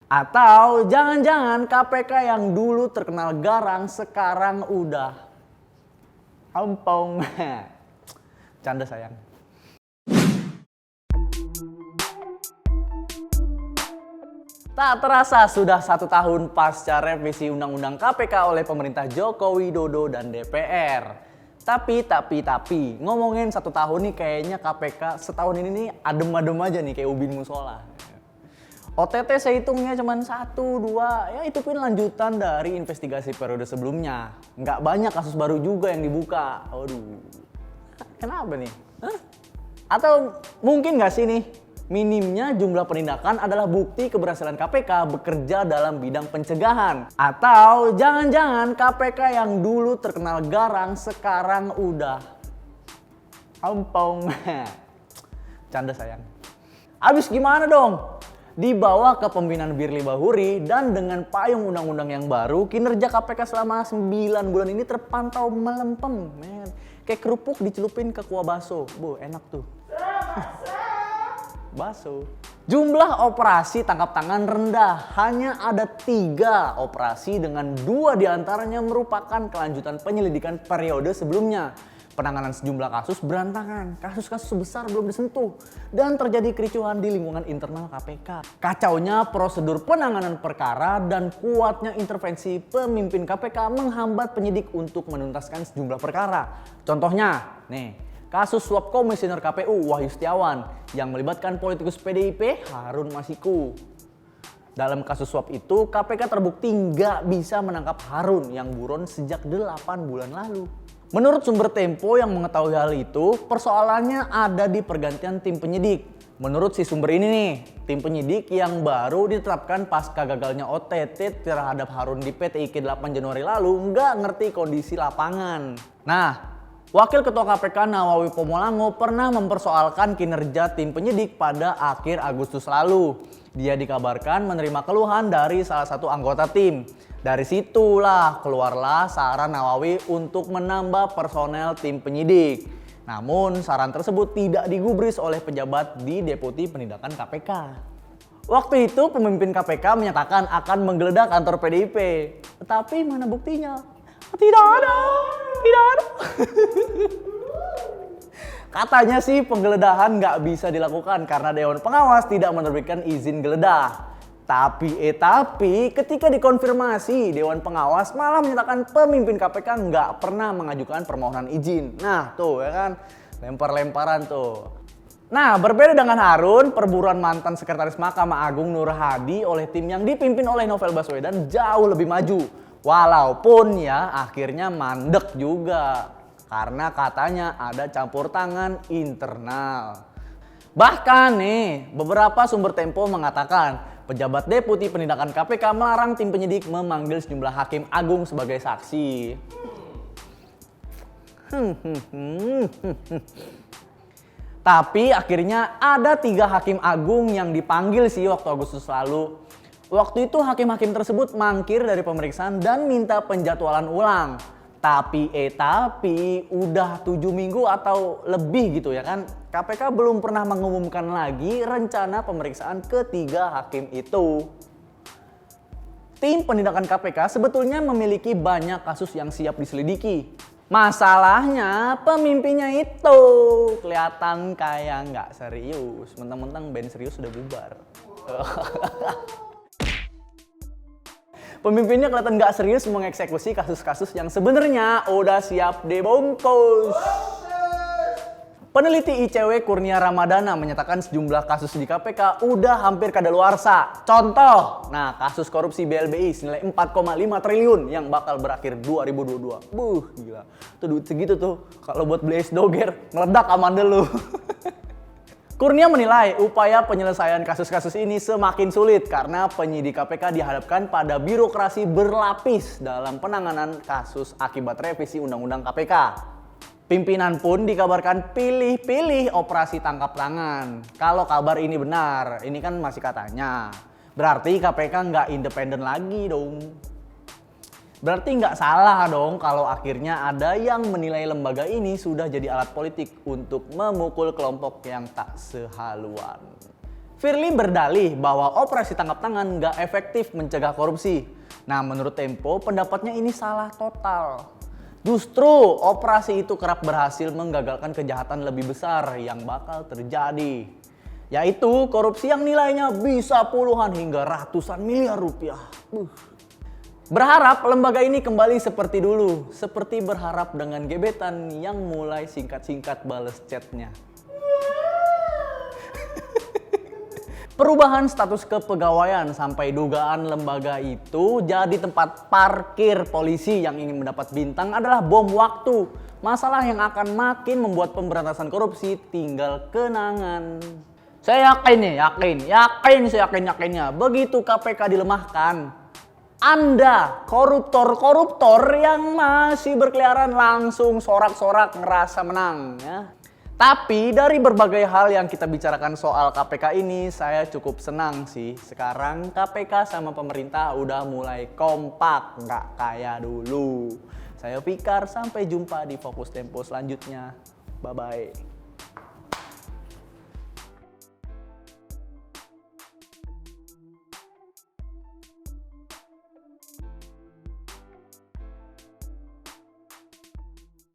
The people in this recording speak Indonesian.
Atau jangan-jangan KPK yang dulu terkenal garang sekarang udah ompong. Canda sayang. Tak terasa sudah 1 tahun pasca revisi Undang-Undang KPK oleh pemerintah Joko Widodo dan DPR. Tapi, ngomongin 1 tahun nih kayaknya KPK setahun ini nih adem-adem aja nih kayak ubin musola. OTT saya hitungnya cuma 1, 2, ya itu pun lanjutan dari investigasi periode sebelumnya. Nggak banyak kasus baru juga yang dibuka. Aduh, kenapa nih? Hah? Atau mungkin nggak sih nih, minimnya jumlah penindakan adalah bukti keberhasilan KPK bekerja dalam bidang pencegahan. Atau jangan-jangan KPK yang dulu terkenal garang sekarang udah ompong. Canda sayang. Abis gimana dong? Dibawa ke pembinaan Firly Bahuri dan dengan payung undang-undang yang baru, kinerja KPK selama 9 bulan ini terpantau melempem, men. Kayak kerupuk dicelupin ke kuah bakso. Enak tuh. Bakso. Jumlah operasi tangkap tangan rendah, hanya ada 3 operasi dengan 2 diantaranya merupakan kelanjutan penyelidikan periode sebelumnya. Penanganan sejumlah kasus berantakan, kasus-kasus besar belum disentuh, dan terjadi kericuhan di lingkungan internal KPK. Kacaunya prosedur penanganan perkara dan kuatnya intervensi pemimpin KPK menghambat penyidik untuk menuntaskan sejumlah perkara. Contohnya, nih, kasus suap komisioner KPU Wahyu Setiawan yang melibatkan politikus PDIP Harun Masiku. Dalam kasus suap itu, KPK terbukti nggak bisa menangkap Harun yang buron sejak 8 bulan lalu. Menurut sumber Tempo yang mengetahui hal itu, persoalannya ada di pergantian tim penyidik. Menurut si sumber ini nih, tim penyidik yang baru ditetapkan pasca gagalnya OTT terhadap Harun di PTIK 8 Januari lalu nggak ngerti kondisi lapangan. Nah, Wakil Ketua KPK Nawawi Pomolango pernah mempersoalkan kinerja tim penyidik pada akhir Agustus lalu. Dia dikabarkan menerima keluhan dari salah satu anggota tim. Dari situlah keluarlah saran Nawawi untuk menambah personel tim penyidik. Namun saran tersebut tidak digubris oleh pejabat di Deputi Penindakan KPK. Waktu itu pemimpin KPK menyatakan akan menggeledah kantor PDIP. Tapi mana buktinya? Tidak ada. Katanya sih penggeledahan nggak bisa dilakukan karena Dewan Pengawas tidak menerbitkan izin geledah. Tapi ketika dikonfirmasi Dewan Pengawas malah menyatakan pemimpin KPK nggak pernah mengajukan permohonan izin. Nah tuh ya kan, lempar-lemparan tuh. Nah berbeda dengan Harun, perburuan mantan Sekretaris Mahkamah Agung Nur Hadi oleh tim yang dipimpin oleh Novel Baswedan jauh lebih maju. Walaupun ya akhirnya mandek juga. Karena katanya ada campur tangan internal. Bahkan nih, beberapa sumber Tempo mengatakan pejabat Deputi Penindakan KPK melarang tim penyidik memanggil sejumlah hakim agung sebagai saksi. Tapi akhirnya ada 3 hakim agung yang dipanggil sih waktu Agustus lalu. Waktu itu hakim-hakim tersebut mangkir dari pemeriksaan dan minta penjadwalan ulang. Tapi udah 7 minggu atau lebih gitu ya kan, KPK belum pernah mengumumkan lagi rencana pemeriksaan ketiga hakim itu. Tim penindakan KPK sebetulnya memiliki banyak kasus yang siap diselidiki. Masalahnya pemimpinnya itu kelihatan kayak nggak serius, mentang-mentang band serius sudah bubar. Pemimpinnya kelihatan nggak serius mengeksekusi kasus-kasus yang sebenarnya udah siap dibungkus. Peneliti ICW Kurnia Ramadana menyatakan sejumlah kasus di KPK udah hampir kadaluarsa. Contoh, kasus korupsi BLBI senilai 4,5 triliun yang bakal berakhir 2022. Gila. Tuh duit segitu tuh, kalau buat beli es doger, meledak amandel lu. Kurnia menilai upaya penyelesaian kasus-kasus ini semakin sulit karena penyidik KPK dihadapkan pada birokrasi berlapis dalam penanganan kasus akibat revisi Undang-Undang KPK. Pimpinan pun dikabarkan pilih-pilih operasi tangkap tangan. Kalau kabar ini benar, ini kan masih katanya. Berarti KPK nggak independen lagi dong. Berarti nggak salah dong kalau akhirnya ada yang menilai lembaga ini sudah jadi alat politik untuk memukul kelompok yang tak sehaluan. Firly berdalih bahwa operasi tangkap tangan nggak efektif mencegah korupsi. Nah, menurut Tempo, pendapatnya ini salah total. Justru operasi itu kerap berhasil menggagalkan kejahatan lebih besar yang bakal terjadi, yaitu korupsi yang nilainya bisa puluhan hingga ratusan miliar rupiah. Berharap lembaga ini kembali seperti dulu, seperti berharap dengan gebetan yang mulai singkat-singkat bales chatnya. Perubahan status kepegawaian sampai dugaan lembaga itu jadi tempat parkir polisi yang ingin mendapat bintang adalah bom waktu. Masalah yang akan makin membuat pemberantasan korupsi tinggal kenangan. Saya yakinnya begitu KPK dilemahkan, Anda koruptor-koruptor yang masih berkeliaran langsung sorak-sorak ngerasa menang ya. Tapi dari berbagai hal yang kita bicarakan soal KPK ini, saya cukup senang sih. Sekarang KPK sama pemerintah udah mulai kompak, nggak kayak dulu. Saya Fikar, sampai jumpa di Fokus Tempo selanjutnya. Bye-bye.